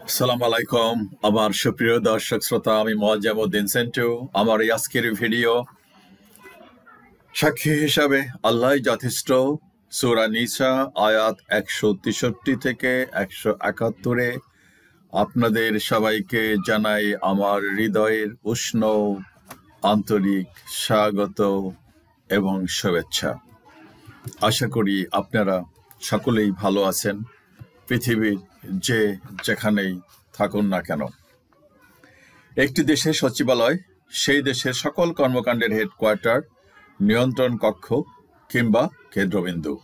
আসসালামু আলাইকুম আমার সুপ্রিয় দর্শক শ্রোতা, আমি মোয়াজ্জেমউদ্দিন সেন্টু। আমার এই আজকের ভিডিও সাক্ষী হিসাবে আল্লাহ যথেষ্ট। সূরা নিসা আয়াত 163 থেকে 171 আপনাদের সবাইকে জানাই আমার হৃদয়ের উষ্ণ আন্তরিক স্বাগত এবং শুভেচ্ছা। আশা করি আপনারা সকলেই ভালো আছেন, পৃথিবীর যেখানেই থাকুন না কেন। একটি দেশের সচিবালয় সেই দেশের সকল কর্মকাণ্ডের হেডকোয়ার্টার, নিয়ন্ত্রণ কক্ষ কিংবা কেন্দ্রবিন্দু।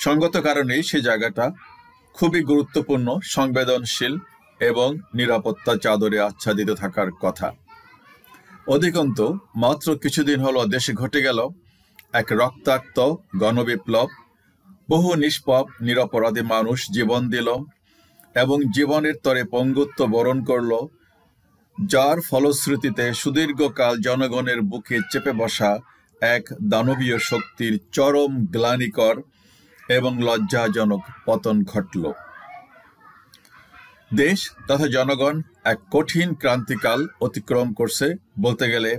সঙ্গত কারণেই সে জায়গাটা খুবই গুরুত্বপূর্ণ, সংবেদনশীল এবং নিরাপত্তা চাদরে আচ্ছাদিত থাকার কথা। অধিকন্তু মাত্র কিছুদিন হলো দেশে ঘটে গেল এক রক্তাক্ত গণবিপ্লব। বহু নিষ্পাপ নিরপরাধী মানুষ জীবন দিল এবং জীবনের তরে পঙ্গুত্ব বরণ করল, যার ফলশ্রুতিতে সুদীর্ঘকাল জনগণের বুকে চেপে বসা এক দানবীয় শক্তির চরম গ্লানিকর এবং লজ্জাজনক পতন ঘটল। দেশ তথা জনগণ এক কঠিন ক্রান্তিকাল অতিক্রম করছে বলতে গেলে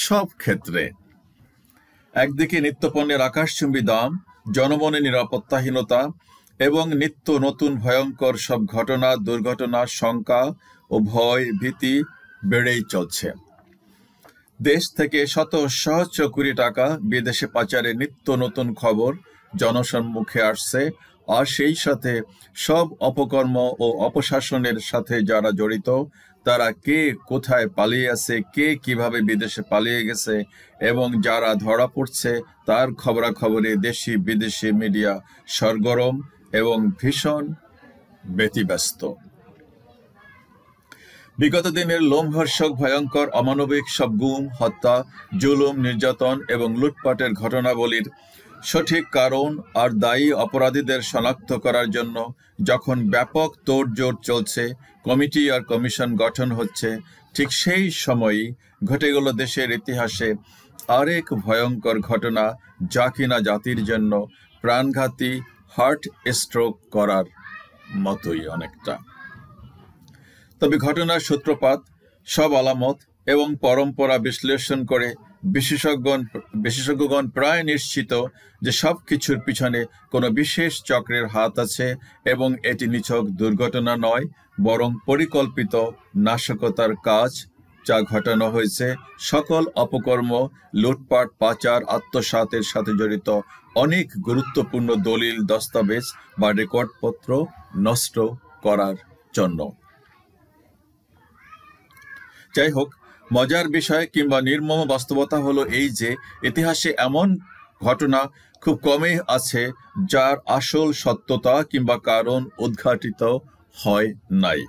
সব ক্ষেত্রে। একদিকে নিত্যপণ্যের আকাশচুম্বী দাম, জনমনে নিরাপত্তাহীনতা এবং নিত্য নতুন ভয়ঙ্কর সব ঘটনা, দুর্ঘটনা, শঙ্কা ও ভয় ভীতি বেড়েই চলছে। দেশ থেকে শত সহস্র কোটি টাকা বিদেশে পাচারে নিত্য নতুন খবর জনসম্মুখে আসছে, আর সেই সাথে সব অপকর্ম ও অপশাসনের সাথে যারা জড়িত তারা কে কোথায় পালিয়ে আছে, কে কিভাবে বিদেশে পালিয়ে গেছে এবং যারা ধরা পড়ছে তার খবরাখবরে দেশি বিদেশি মিডিয়া সরগরম এবং ভীষণ ব্যতিব্যস্ত। বিগত দিনের লোমহর্ষক ভয়ঙ্কর অমানবিক সব গুম, হত্যা, জুলুম, নির্যাতন এবং লুটপাটের ঘটনাবলীর সঠিক কারণ আর দায়ী অপরাধীদের শনাক্ত করার জন্য যখন ব্যাপক তোড়জোড় চলছে, কমিটি আর কমিশন গঠন হচ্ছে, ঠিক সেই সময়ই ঘটে গেল দেশের ইতিহাসে আরেক ভয়ঙ্কর ঘটনা, যা কিনা জাতির জন্য প্রাণঘাতী, হার্ট স্ট্রোক করার মতোই অনেকটা। তবে ঘটনার সূত্রপাত, সব আলামত এবং পরম্পরা বিশ্লেষণ করে বিশেষজ্ঞগণ প্রায় নিশ্চিত যে সব কিছুর পিছনে কোনো বিশেষ চক্রের হাত আছে এবং এটি নিছক দুর্ঘটনা নয়, বরং পরিকল্পিত নাশকতার কাজ, যা ঘটানো হয়েছে সকল অপকর্ম, লুটপাট, পাচার, আত্মসাতের সাথে জড়িত অনেক গুরুত্বপূর্ণ দলিল, দস্তাবেজ বা রেকর্ডপত্র নষ্ট করার জন্য। যাই হোক, মজার বিষয় কিংবা নির্মম বাস্তবতা হলো এই যে ইতিহাসে এমন ঘটনা খুব কমই আছে যার আসল সত্যতা কিংবা কারণ উদ্ঘাটিত হয় নাই।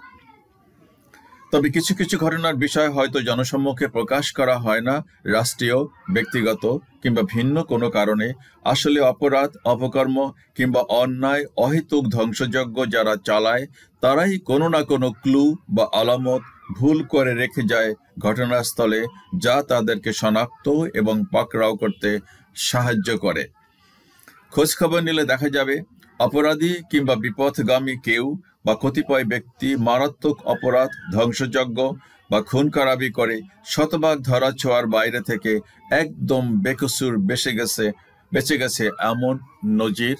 তবে কিছু কিছু ঘটনার বিষয় হয়তো জনসম্মুখে প্রকাশ করা হয় না, রাষ্ট্রীয়, ব্যক্তিগত কিংবা ভিন্ন কোনো কারণে। আসলে অপরাধ, অপকর্ম কিংবা অন্যায়, অহেতুক ধ্বংসযজ্ঞ যারা চালায় তারাই কোনো না কোনো ক্লু বা আলামত ভুল করে রেখে যায় ঘটনাস্থলে, যা তাদেরকে শনাক্ত এবং পাকড়াও করতে সাহায্য করে। খোঁজখবর নিলে দেখা যাবে অপরাধী কিংবা বিপথগামী কেউ বা কতিপয় ব্যক্তি মারাত্মক অপরাধ, ধ্বংসযজ্ঞ বা খুন খারাপি করে শতভাগ ধরা ছোঁয়ার বাইরে থেকে একদম বেকসুর বেঁচে গেছে এমন নজির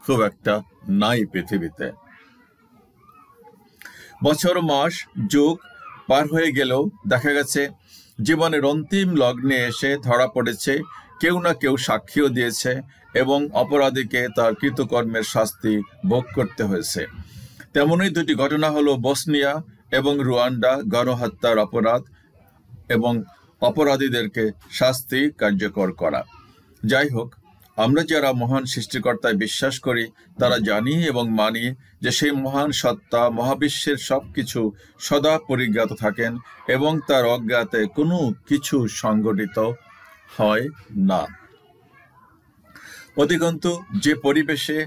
খুব একটা নাই পৃথিবীতে। বছর, মাস, যুগ পার হয়ে গেলেও দেখা গেছে জীবনের অন্তিম লগ্নে এসে ধরা পড়েছে, কেউ না কেউ সাক্ষীও দিয়েছে এবং অপরাধীকে তার কৃতকর্মের শাস্তি ভোগ করতে হয়েছে। তেমনই দুটি ঘটনা হলো বসনিয়া এবং রুয়ান্ডা, গণহত্যার অপরাধ এবং অপরাধীদেরকে শাস্তি কার্যকর করা। যাই হোক, আমরা যারা মহান সৃষ্টিকর্তায় বিশ্বাস করি তারা জানি এবং মানি যে সেই মহান সত্তা মহাবিশ্বের সবকিছু সদা পরিজ্ঞাত থাকেন এবং তার অজ্ঞাতে কোনো কিছু সংগঠিত হয় না। অধিকন্তু যে পরিবেশে,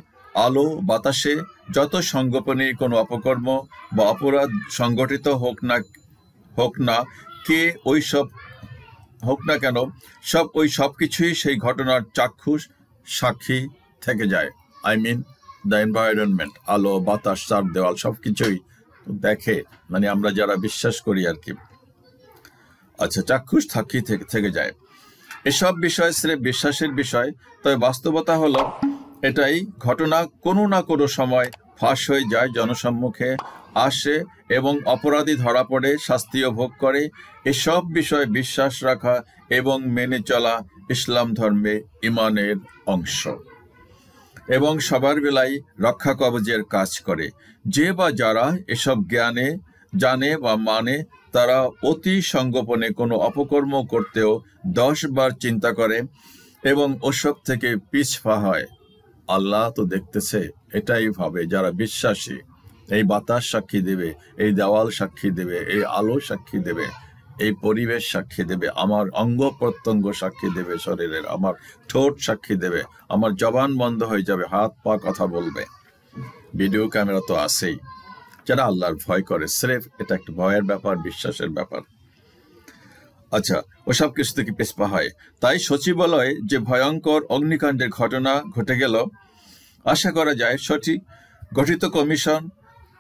আলো বাতাসে যত সংগোপনে কোনো অপকর্ম বা অপরাধ সংগঠিত হোক না কেন, সবকিছুই সেই ঘটনার চাক্ষুষ সাক্ষী থেকে যায়। দ্য এনভায়রনমেন্ট, আলো বাতাস, চার দেওয়াল সবকিছুই দেখে, মানে আমরা যারা বিশ্বাস করি আর কি। আচ্ছা, চাক্ষুষ সাক্ষী থেকে যায়। এসব বিষয় স্রেফ বিশ্বাসের বিষয়, তবে বাস্তবতা হলো এটাই ঘটনা কোনো না কোনো সময় ফাঁস হয়ে যায়, জনসম্মুখে আসে এবং অপরাধী ধরা পড়ে, শাস্তিও ভোগ করে। এসব বিষয়ে বিশ্বাস রাখা এবং মেনে চলা ইসলাম ধর্মে ইমানের অংশ এবং সবার বেলায় রক্ষা কবচের কাজ করে। যে বা যারা এসব জানে বা মানে, তারা অতি সঙ্গোপনে কোনো অপকর্ম করতেও 10 বার চিন্তা করে এবং ওসব থেকে পিছপা হয়। আল্লাহ তো দেখতেছে, এটাই ভাবে যারা বিশ্বাসী। এই বাতাস সাক্ষী দেবে, এই দেওয়াল সাক্ষী দেবে, এই আলো সাক্ষী দেবে, এই পরিবেশ সাক্ষী দেবে, আমার অঙ্গ প্রত্যঙ্গ সাক্ষী দেবে, শরীরের আমার ঠোঁট সাক্ষী দেবে, আমার জবান বন্ধ হয়ে যাবে, হাত পা কথা বলবে, ভিডিও ক্যামেরা তো আছেই। যারা আল্লাহর ভয় করে, স্রেফ এটা একটা ভয়ের ব্যাপার, বিশ্বাসের ব্যাপার। আচ্ছা, ওসব কিছু থেকে পিছপা হয়। তাই সচিবালয়ে যে ভয়ঙ্কর অগ্নিকাণ্ডের ঘটনা ঘটে গেল, আশা করা যায় সঠিক গঠিত কমিশন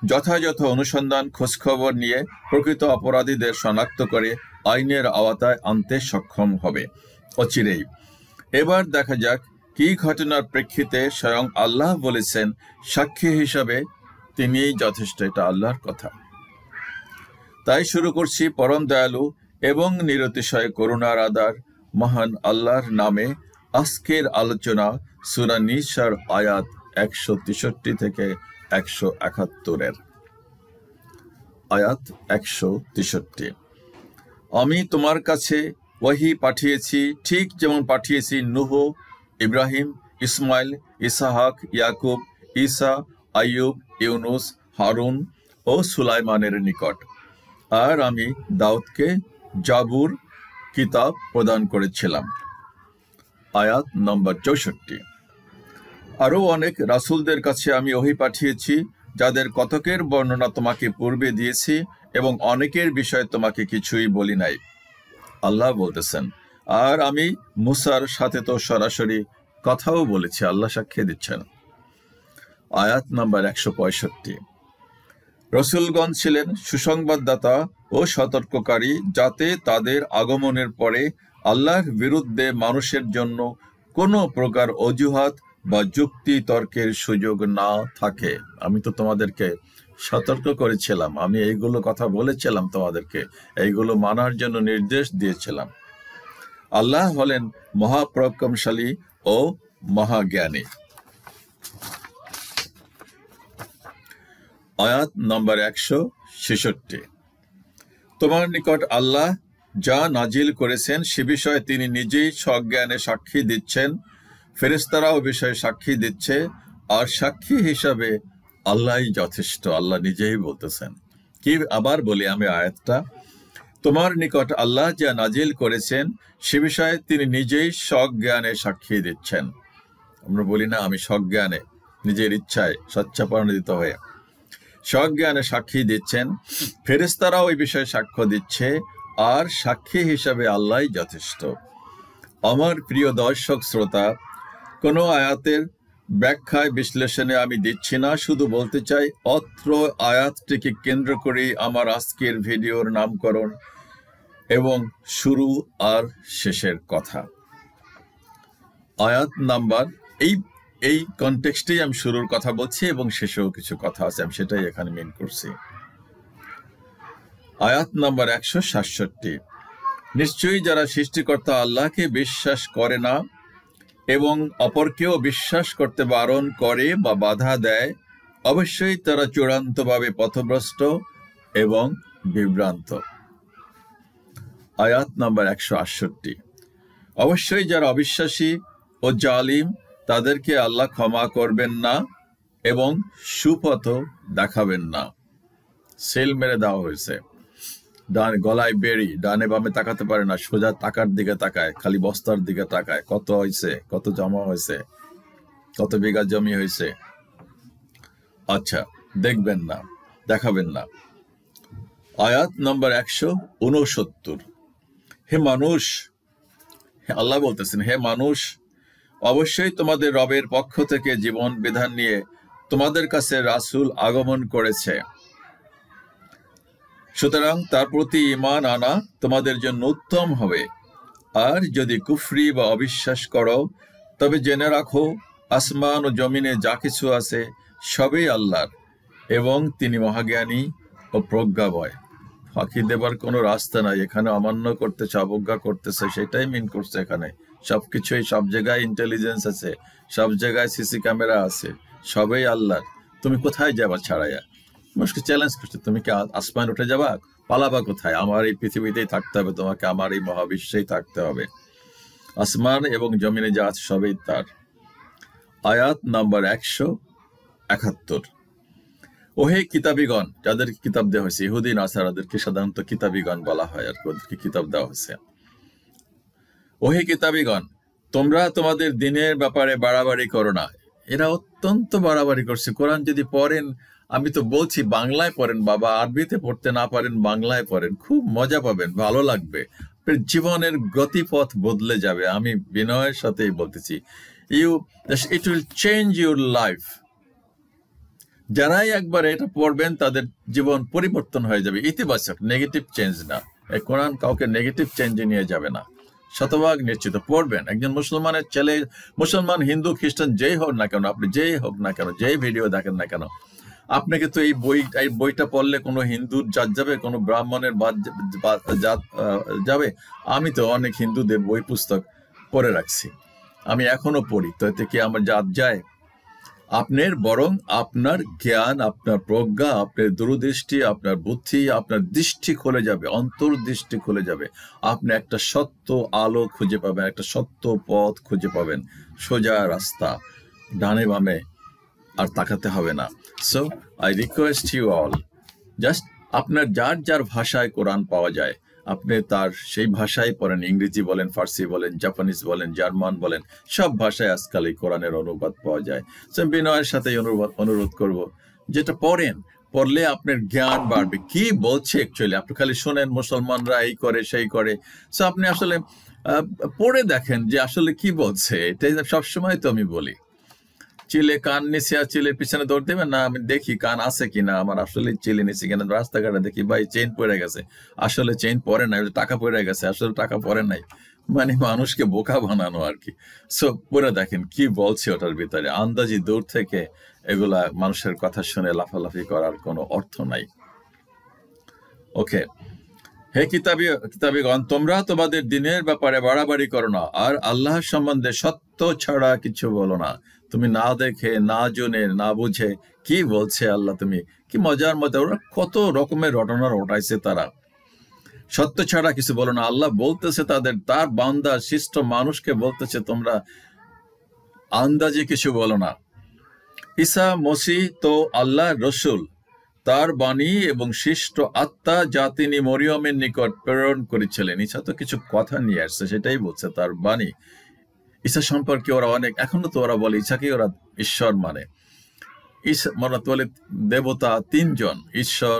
যথাযথ অনুসন্ধান খোঁজখবর নিয়ে প্রকৃত অপরাধীদের শনাক্ত করে আইনের আওতায় আনতে সক্ষম হবে অচিরেই। এবার দেখা যাক কি ঘটনার প্রেক্ষিতে স্বয়ং আল্লাহ বলেছেন সাক্ষী হিসাবে তিনিই যথেষ্ট। এটা আল্লাহর কথা। তাই শুরু করছি পরম দয়ালু এবং নিরতিশয় করুণার আদার মহান আল্লাহর নামে আজকের আলোচনা সূরা নিসার আয়াত 163 থেকে 171। আয়াত 163। আমি তোমার কাছে ওহী পাঠিয়েছি ঠিক যেমন পাঠিয়েছি নূহ, ইব্রাহিম, ইসমাইল, ইসহাক, ইয়াকুব, ঈসা, আইয়ুব, ইউনুস, হারুন ও সুলাইমানের নিকট। আর আমি দাউদকে জাবুর কিতাব প্রদান করেছিলাম। আয়াত নম্বর 64। আরও অনেক রাসূলদের কাছে আমি ওহী পাঠিয়েছি, যাদের কতকের বর্ণনা তোমাকে পূর্বে দিয়েছি এবং অনেকের বিষয়ে তোমাকে কিছুই বলি নাই। আল্লাহ বলতেছেন, আর আমি মুসার সাথে তো সরাসরি কথাও বলেছি। আল্লাহ সাক্ষ্য দিচ্ছেন। আয়াত নম্বর 165। রসুলগণ ছিলেন সুসংবাদদাতা ও সতর্ককারী, যাতে তাদের আগমনের পরে আল্লাহর বিরুদ্ধে মানুষের জন্য কোনো প্রকার অজুহাত বা যুক্তি তর্কের সুযোগ না থাকে। আমি তো তোমাদেরকে সতর্ক করেছিলাম, আমি এইগুলো কথা বলেছিলাম তোমাদেরকে, এইগুলো মানার জন্য নির্দেশ দিয়েছিলাম। আল্লাহ হলেন মহাপরাক্রমশালী ও মহাজ্ঞানী। আয়াত নম্বর 166। তোমার নিকট আল্লাহ যা নাজিল করেছেন সে বিষয়ে তিনি নিজেই সজ্ঞানে সাক্ষী দিচ্ছেন, ফেরেশতারাও বিষয়ে সাক্ষী দিচ্ছে, আর সাক্ষী হিসাবে আল্লাহই যথেষ্ট। আল্লাহ নিজেই বলতেছেন। কি আবার বলি আমি আয়াতটা, তোমার নিকট আল্লাহ যা নাজিল করেছেন সে বিষয়ে তিনি নিজেই সজ্ঞানে সাক্ষী দিচ্ছেন। আমরা বলি না আমি সজ্ঞানে, নিজের ইচ্ছায় স্বচ্ছাপরিণত হয়ে সজ্ঞানে সাক্ষী দিচ্ছেন, ফেরেশতারাও ওই বিষয়ে সাক্ষ্য দিচ্ছে, আর সাক্ষী হিসাবে আল্লাহই যথেষ্ট। আমার প্রিয় দর্শক শ্রোতা, কোনো আয়াতের ব্যাখ্যায় বিশ্লেষণে আমি দিচ্ছি না, শুধু বলতে চাই অত্র আয়াতটিকে কেন্দ্র করেই আমার আজকের ভিডিওর নামকরণ এবং শুরু আর শেষের কথা। আয়াত নাম্বার এই কনটেক্সটেই আমি শুরুর কথা বলছি এবং শেষেও কিছু কথা আছে, আমি সেটাই এখানে মেন করছি। আয়াত নাম্বার 167। নিশ্চয়ই যারা সৃষ্টিকর্তা আল্লাহকে বিশ্বাস করে না এবং অপরকেও বিশ্বাস করতে বারণ করে বা বাধা দেয়, অবশ্যই তারা চূড়ান্তভাবে পথভ্রষ্ট এবং বিভ্রান্ত। আয়াত নাম্বার 168। অবশ্যই যারা অবিশ্বাসী ও জালিম, তাদেরকে আল্লাহ ক্ষমা করবেন না এবং সুপথ দেখাবেন না। সেল মেরে দেওয়া হয়েছে, গলায় বেড়ি, ডানে বামে তাকাতে পারে না, সোজা টাকার দিকে তাকায়, খালি বস্তার দিকে তাকায়, কত হয়েছে, কত জমা হয়েছে, কত বিঘা জমি হয়েছে। আচ্ছা, দেখবেন না, দেখাবেন না। আয়াত নম্বর 169। হে মানুষ, আল্লাহ বলতেছেন, হে মানুষ, অবশ্যই তোমাদের রবের পক্ষ থেকে জীবন বিধান নিয়ে তোমাদের কাছে রাসূল আগমন করেছে। সুতরাং তার প্রতি ঈমান আনা তোমাদের জন্য উত্তম হবে। আর যদি কুফরি বা অবিশ্বাস করো, তবে জেনে রাখো আসমান ও জমিনে যা কিছু আছে সবই আল্লাহর, এবং তিনি মহাজ্ঞানী ও প্রজ্ঞাময়। ফাঁকি দেবার কোনো রাস্তা নাই। এখানে অমান্য করতেছে, অবজ্ঞা করতেছে, সেটাই মিন করছে। এখানে সবকিছুই, সব জায়গায় ইন্টেলিজেন্স আছে, সব জায়গায় সিসি ক্যামেরা আছে, সবই আল্লাহর। তুমি কোথায় যাবা ছাড়াইয়া? মানুষকে চ্যালেঞ্জ করছে, তুমি কি আসমান উঠে যাবা? পালাবা কোথায়? আমার এই পৃথিবীতেই থাকতে হবে তোমাকে, আমার এই মহাবিশ্বেই থাকতে হবে। আসমান এবং জমিনে যা আছে সবই তার। আয়াত নাম্বার 171। ওহে কিতাবীগণ, যাদেরকে কিতাব দেওয়া হয়েছে, ইহুদি নাসারাদেরকে সাধারণত কিতাবীগণ বলা হয়, আর ওদেরকে কিতাব দেওয়া হয়েছে। ওহে কিতাবীগণ, তোমরা তোমাদের দিনের ব্যাপারে বাড়াবাড়ি করো না। এরা অত্যন্ত বাড়াবাড়ি করছে। কোরআন যদি পড়েন, আমি তো বলছি বাংলায় পড়েন বাবা, আরবিতে পড়তে না পারেন বাংলায় পড়েন, খুব মজা পাবেন, ভালো লাগবে, জীবনের গতিপথ বদলে যাবে। আমি বিনয়ের সাথেই বলতেছি, it will change your life. যারাই একবার এটা পড়বেন তাদের জীবন পরিবর্তন হয়ে যাবে, ইতিবাচক, নেগেটিভ চেঞ্জ না। এই কোরআন কাউকে নেগেটিভ চেঞ্জে নিয়ে যাবে না, শতভাগ নিশ্চিত। পড়বেন, একজন মুসলমানের ছেলে, মুসলমান, হিন্দু, খ্রিস্টান, যেই হোক না কেন, আপনি যেই হোক না কেন, যেই ভিডিও দেখেন না কেন, আপনাকে তো এই বইটা পড়লে কোনো হিন্দুর জাত যাবে, কোনো ব্রাহ্মণের জাত যাবে? আমি তো অনেক হিন্দুদের বই পুস্তক পড়ে রাখছি, আমি এখনো পড়ি, তো এতে কি আমার জাত যায়? আপনার বরং আপনার জ্ঞান, আপনার প্রজ্ঞা, আপনার দূরদৃষ্টি, আপনার বুদ্ধি, আপনার দৃষ্টি খুলে যাবে, অন্তর্দৃষ্টি খুলে যাবে। আপনি একটা সত্য আলো খুঁজে পাবেন, একটা সত্য পথ খুঁজে পাবেন, সোজা রাস্তা, ডানে বামে আর তাকাতে হবে না। So I request you all, just আপনার যার যার ভাষায় কোরআন পাওয়া যায়, আপনি তার সেই ভাষায় পড়েন। ইংরেজি বলেন, ফার্সি বলেন, জাপানিজ বলেন, জার্মান বলেন, সব ভাষায় আজকাল এই কোরআনের অনুবাদ পাওয়া যায়। সো বিনয়ের সাথে অনুরোধ করব, যেটা পড়লে আপনার জ্ঞান বাড়বে। কি বলছে অ্যাকচুয়ালি, আপনি খালি শোনেন মুসলমানরা এই করে সেই করে, সো আপনি আসলে পড়ে দেখেন যে আসলে কি বলছে। এটাই সবসময় তো আমি বলি, চিলে কান নিচে আর চিলের পিছনে দৌড় দেবেন না। আমি দেখি কান আছে কিনা, আমার আসলে চিলে নিচে কিনা। রাস্তাঘাটে দেখি ভাই চেইন পড়ে গেছে, আসলে চেইন পরে নাই, টাকা পড়ে গেছে, আসলে টাকা পরে নাই, মানে মানুষকে বোকা বানানো আর কি। সো পড়ে দেখেন কি বলছে ওটার ভিতরে। আন্দাজি দূর থেকে এগুলা মানুষের কথা শুনে লাফালাফি করার কোনো অর্থ নাই। ওকে, হে কিতাবীগণ, তোমরা তোমাদের দিনের ব্যাপারে বাড়াবাড়ি করো না, আর আল্লাহর সম্বন্ধে সত্য ছাড়া কিছু বলো না। তুমি না দেখে, না জেনে, না বুঝে কি বলছে আল্লাহ, তুমি কি মজার মতো, ওরা কত রকমের রটনা রটাইছে তারা। সত্য ছাড়া কিছু বলো না, আল্লাহ বলতেছে তার বান্দা শিষ্ট মানুষকে বলতেছে, তোমরা আন্দাজে কিছু বলো না। ঈসা মসীহ তো আল্লাহর রসূল, তার বাণী এবং শিষ্ট আত্মা যা তিনি মরিয়মের নিকট প্রেরণ করেছিলেন। ঈসা তো কিছু কথা নিয়ে আসছে, সেটাই বলছে তার বাণী। ঈসা সম্পর্কে ওরা অনেক, এখনো তো ওরা বলে ঈসাকে ওরা ঈশ্বর মানে। ঈসা বলে দেবতা তিনজন, ঈশ্বর,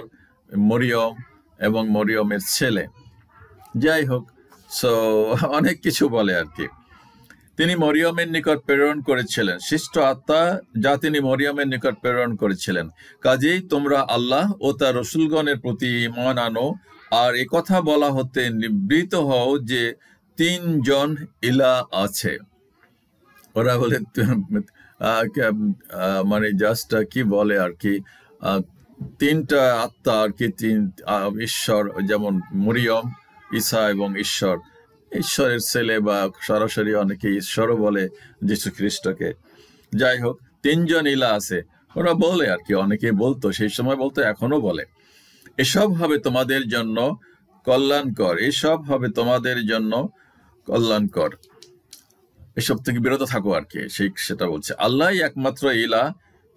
মরিয়ম এবং মরিয়মের ছেলে। যাই হোক, সো অনেক কিছু বলে আর কি। তিনি মরিয়মের নিকট প্রেরণ করেছিলেন, শিষ্ট আত্মা যা তিনি মরিয়মের নিকট প্রেরণ করেছিলেন। কাজেই তোমরা আল্লাহ ও তার রসুলগণের প্রতি ঈমান আনো, আর একথা বলা হতে নিবৃত হও যে তিনজন ইলাহ আছে। ওরা বলে মানে জাস্ট কি বলে আর কি, তিনটা আত্মা আর কি, ঈশ্বর, যেমন মরিয়ম, ঈসা এবং ঈশ্বর, ঈশ্বরের ছেলে, বা সরাসরি অনেকে ঈশ্বরও বলে যীশু খ্রিস্টকে। যাই হোক, তিনজন ইলা আছে ওরা বলে আর কি, অনেকে বলতো সেই সময়, বলতো এখনো বলে। এসব হবে তোমাদের জন্য কল্যাণকর, এসব হবে তোমাদের জন্য কল্যাণকর, এসব থেকে বিরত থাকো আর কি, সেটা বলছে। আল্লাহ একমাত্র ইলা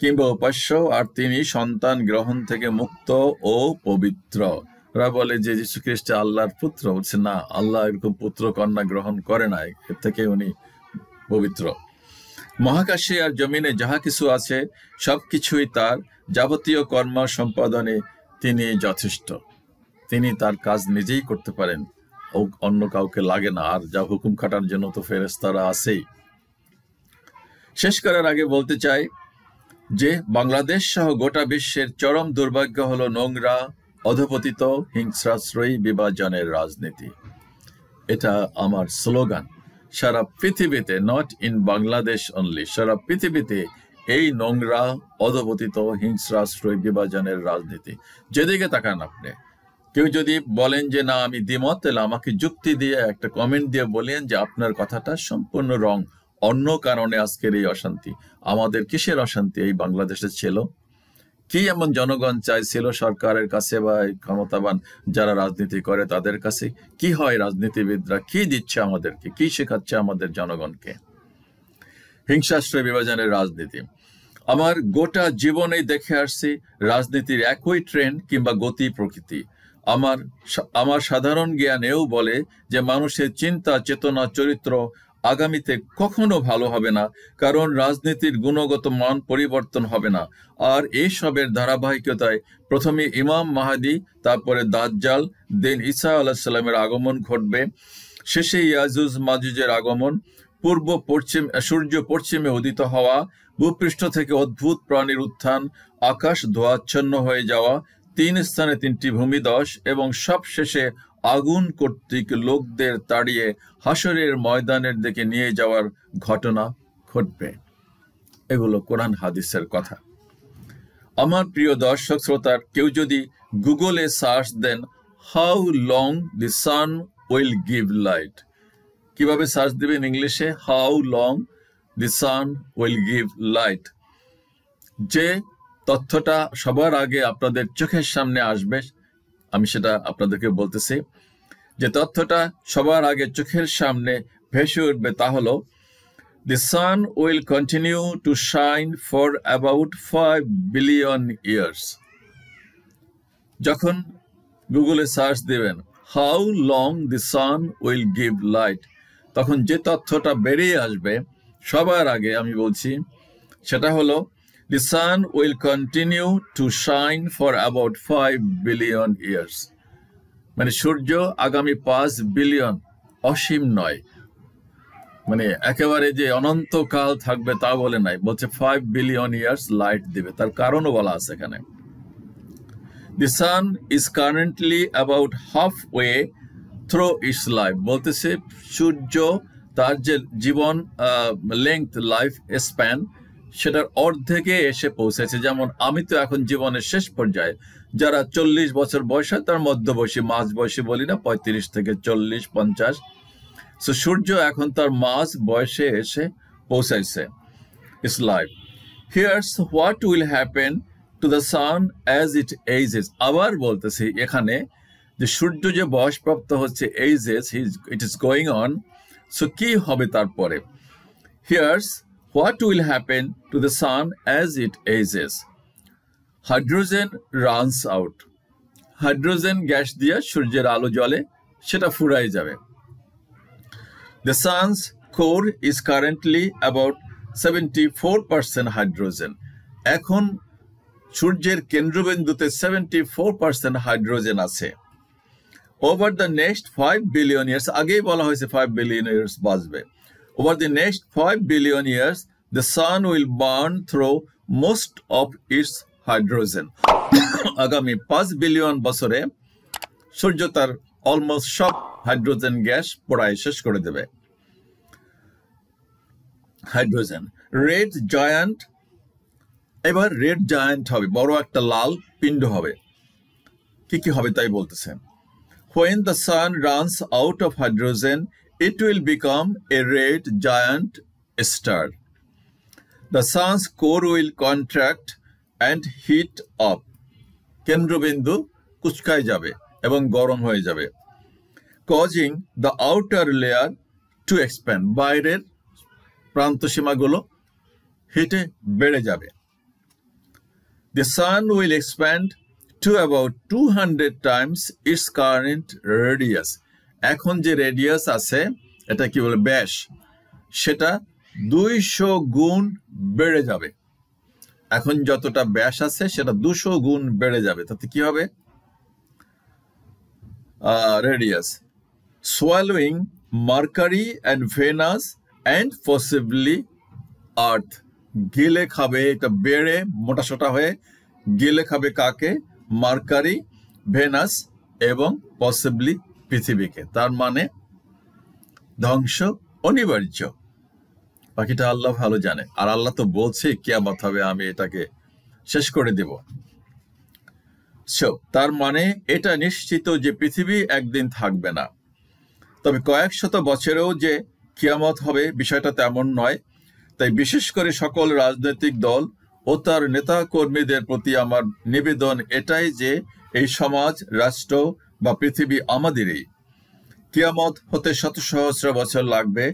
কিংবা উপাস্য, আর তিনি সন্তান গ্রহণ থেকে মুক্ত ও পবিত্র। ওরা বলে যে যীশু খ্রিস্ট আল্লাহর পুত্র, বলছে না, আল্লাহ এরকম পুত্র কন্যা গ্রহণ করে নাই, এর থেকে উনি পবিত্র। মহাকাশে আর জমিনে যাহা কিছু আছে সবকিছুই তার, যাবতীয় কর্ম সম্পাদনে তিনি যথেষ্ট। তিনি তার কাজ নিজেই করতে পারেন, অন্য কাউকে লাগে না। আর যা হুকুম খাটার জন্য তো ফেরেশতারা আছেই। শেষ করার আগে বলতে চাই যে বাংলাদেশ সহ গোটা বিশ্বের চরম দুর্ভাগ্য হলো নোংরা, অধপতিত হিংসাশ্রয়ী বিভাজনের রাজনীতি। এটা আমার স্লোগান। সারা পৃথিবীতে, নট ইন বাংলাদেশ অনলি, সারা পৃথিবীতে এই নোংরা অধপতিত হিংসাশ্রয়ী বিভাজনের রাজনীতি। যেদিকে তাকান আপনি, কেউ যদি বলেন যে না আমি দ্বিমত, তাহলে আমাকে যুক্তি দিয়ে একটা কমেন্ট দিয়ে বলেন যে আপনার কথাটা সম্পূর্ণ রং, অন্য কারণে আজকের এই অশান্তি। আমাদের কিসের অশান্তি এই বাংলাদেশে ছিল? কি এমন জনগণ চাইছিল সরকারের কাছে বা ক্ষমতাবান যারা রাজনীতি করে তাদের কাছে? কি হয় রাজনীতিবিদরা কি দিচ্ছে আমাদেরকে, কি শেখাচ্ছে আমাদের জনগণকে? হিংসাশ্রয় বিভাজনের রাজনীতি। আমার গোটা জীবনেই দেখে আসছি রাজনীতির একই ট্রেন্ড কিংবা গতি প্রকৃতি। আমার সাধারণ জ্ঞানেও বলে যে মানুষের চিন্তা, চেতনা, চরিত্র আগামীতে কখনো ভালো হবে না, কারণ রাজনীতির গুণগত মান পরিবর্তন হবে না। আর এইসবের ধারাবাহিকতায় প্রথমে ইমাম মাহাদি, তারপরে দাজ্জাল, দেন ঈসা আলাইহিস সালামের আগমন ঘটবে, শেষে ইয়াজুজ মাজুজের আগমন, সূর্য পশ্চিমে উদিত হওয়া, ভূপৃষ্ঠ থেকে অদ্ভুত প্রাণীর উত্থান, আকাশ ধোঁয়াচ্ছন্ন হয়ে যাওয়া, 3 স্থানে 3টি ভূমিধস এবং সবশেষে আগুন কর্তৃক লোকদের তাড়িয়ে হাসরের ময়দানের দিকে নিয়ে যাওয়ার ঘটনা ঘটবে। এগুলো কোরআন হাদিসের কথা। আমার প্রিয় দর্শক শ্রোতার, কেউ যদি গুগলে সার্চ দেন how long the sun will give light, কিভাবে সার্চ দিবেন ইংলিশে? How long the sun will give light. যে তথ্যটা সবার আগে আপনাদের চোখের সামনে আসবে, আমি সেটা আপনাদেরকে বলতেছি। যে তথ্যটা সবার আগে চোখের সামনে ভেসে উঠবে তা হলো, the sun will continue to shine for about 5 billion years। যখন গুগলে সার্চ দিবেন how long the sun will give light, তখন যে তথ্যটা বেরিয়ে আসবে সবার আগে আমি বলছি সেটা হলো, the sun will continue to shine for about 5 billion years। মানে সূর্য আগামী 5 বিলিয়ন, অসীম নয়, মানে একেবারে যে অনন্তকাল থাকবে তা বলে নাই, বলছে 5 বিলিয়ন ইয়ার্স লাইট দিবে। তার কারণও বলা আছে এখানে। The sun is currently about halfway through its life। বলতেছে সূর্য তার যে জীবন লেংথ, লাইফ স্প্যান, সেটার অর্ধেকে এসে পৌঁছেছে। যেমন আমি তো এখন জীবনের শেষ পর্যায়ে, যারা 40 বছর বয়স হয় তার মধ্যবয়সী, মাঝ বয়সী বলি না, 35 থেকে 40, 50। সো সূর্য এখন তার মাঝ বয়সে এসে পৌঁছাইছে। It's life. Here's what will happen to the sun as it ages. আবার বলতেছি এখানে যে সূর্য যে বয়সপ্রাপ্ত হচ্ছে, ages, it is going on. So কি হবে তারপরে? Here's what will happen to the sun as it ages. Hydrogen runs out. Hydrogen gas দিয়ে সূর্যের আলো জ্বলে, সেটা ফুরাই যাবে। The sun's core is currently about 74% hydrogen। এখন সূর্যের কেন্দ্রবিন্দুতে 74% হাইড্রোজেন আছে। Over the next 5 billion years, আগেই বলা হয়েছে 5 billion years বাঁচবে। Over the next 5 billion years, the sun will burn through most of its hydrogen। আগামী 5 বিলিয়ন বছরে সূর্য তার অলমোস্ট সব হাইড্রোজেন গ্যাস পোড়ায় শেষ করে দেবে। Hydrogen red giant. এবার রেড জায়ান্ট হবে, বড় একটা লাল পিণ্ড হবে। কি কি হবে তাই বলতেছে। When the sun runs out of hydrogen, it will become a red giant star। The sun's core will contract and heat up। কেন্দ্রবিন্দু কুচকায় যাবে এবং গরম হয়ে যাবে। Causing the outer layer to expand। বাইরের প্রান্তসীমাগুলো হিটে বেড়ে যাবে। The sun will expand to about 200 times its current radius। এখন যে রেডিয়াস আছে, এটা কি বলে, ব্যাস, সেটা 200 গুণ বেড়ে যাবে। এখন যতটা ব্যাস আছে সেটা 200 গুণ বেড়ে যাবে। তাতে কি হবে? Radius swallowing Mercury and Venus and possibly Earth। গিলে খাবে, এটা বেড়ে মোটাসোটা হয়ে গিলে খাবে কাকে? মার্কারি, ভেনাস এবং পসিবলি পৃথিবীকে। তার মানে ধ্বংস অনিবার্য। বাকিটা আল্লাহ ভালো জানে। আর আল্লাহ তো বলছে কিয়ামত হবে, আমি এটাকে শেষ করে দেব। তার মানে এটা নিশ্চিত যে পৃথিবী একদিন থাকবে না। তবে কয়েক শত বছরেও যে কিয়ামত হবে বিষয়টা তেমন নয়। তাই বিশেষ করে সকল রাজনৈতিক দল ও তার নেতা কর্মীদের প্রতি আমার নিবেদন এটাই যে এই সমাজ, রাষ্ট্র বা পৃথিবী আমাদেরই। কিয়ামত হতে শত সহস্র বছর লাগবে।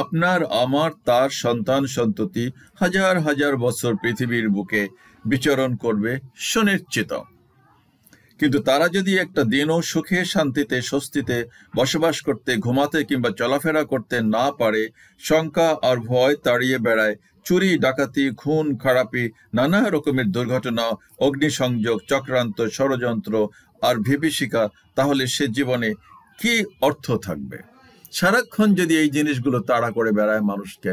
আপনার, আমার, তার সন্তান সন্ততি হাজার হাজার বছর পৃথিবীর বুকে বিচরণ করবে সুনিশ্চিত। কিন্তু তারা যদি একটা দিনও সুখে শান্তিতে স্বস্তিতে বসবাস করতে, ঘুমাতে কিংবা চলাফেরা করতে না পারে, শঙ্কা আর ভয় তাড়িয়ে বেড়ায়, চুরি ডাকাতি, খুন খারাপি, নানা রকমের দুর্ঘটনা, অগ্নিসংযোগ, চক্রান্ত, ষড়যন্ত্র আর বিভীষিকা, তাহলে সে জীবনে কি অর্থ থাকবে? সারাক্ষণ যদি এই জিনিসগুলো তাড়া করে বেড়ায় মানুষকে,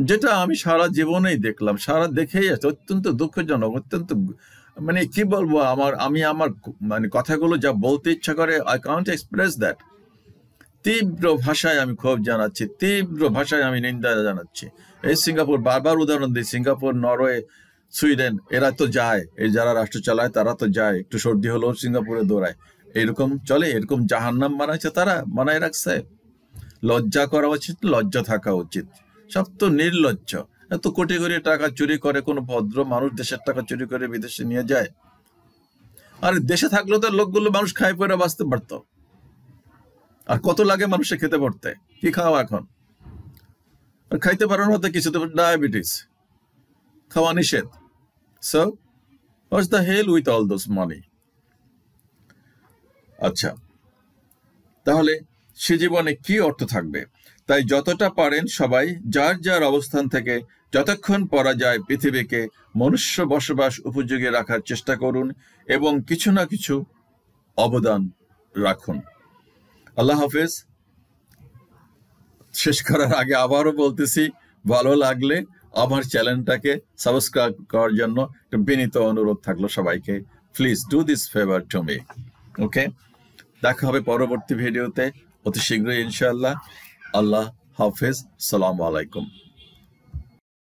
যেটা আমি সারা জীবনেই দেখলাম, সারা দেখেই আছে, অত্যন্ত দুঃখজনক, অত্যন্ত মানে কি বলবো, আমি আমার মানে কথাগুলো যা বলতে ইচ্ছা করে, আই কান্ট এক্সপ্রেস দ্যাট। তীব্র ভাষায় আমি ক্ষোভ জানাচ্ছি, তীব্র ভাষায় আমি নিন্দা জানাচ্ছি। এই সিঙ্গাপুর, বারবার উদাহরণ দিই, সিঙ্গাপুর, নরওয়ে, সুইডেন, এরা তো যায়, এই যারা রাষ্ট্র চালায় তারা তো যায়, একটু সর্দি হলেও সিঙ্গাপুরে দৌড়ায়। এরকম চলে, এরকম জাহান্নাম বানাইছে তারা, বানায় রাখছে। লজ্জা করা উচিত, লজ্জা থাকা উচিত। সব তো নির্লজ্জ। এত কোটি কোটি টাকা চুরি করে কোনো ভদ্র মানুষ দেশের টাকা চুরি করে বিদেশে নিয়ে যায়? আর দেশে থাকলেও তো লোকগুলো মানুষ খাই পরে বাঁচতে পারতো। আর কত লাগে মানুষে খেতে পড়তে? কি খাওয়া এখন? আর খাইতে পারার মতো কিছু তো ডায়াবেটিস, খাওয়া নিষেধ। So what's the hell with all those money? আচ্ছা, তাহলে সে জীবনে কি অর্থ থাকবে? তাই যতটা পারেন সবাই যার যার অবস্থান থেকে যতক্ষণ পারা যায় পৃথিবীকে মনুষ্য বসবাস উপযোগী রাখার চেষ্টা করুন এবং কিছু না কিছু অবদান রাখুন। আল্লাহ হাফেজ। শেষ করার আগে আবারও বলতেছি, ভালো লাগলে আমার চ্যানেলটাকে সাবস্ক্রাইব করার জন্য একটা বিনীত অনুরোধ থাকলো সবাইকে। Please do this favour to me. Okay, দেখা হবে পরবর্তী ভিডিওতে অতি শীঘ্রই ইনশাআল্লাহ। আল্লাহ হাফেজ, সালামু আলাইকুম।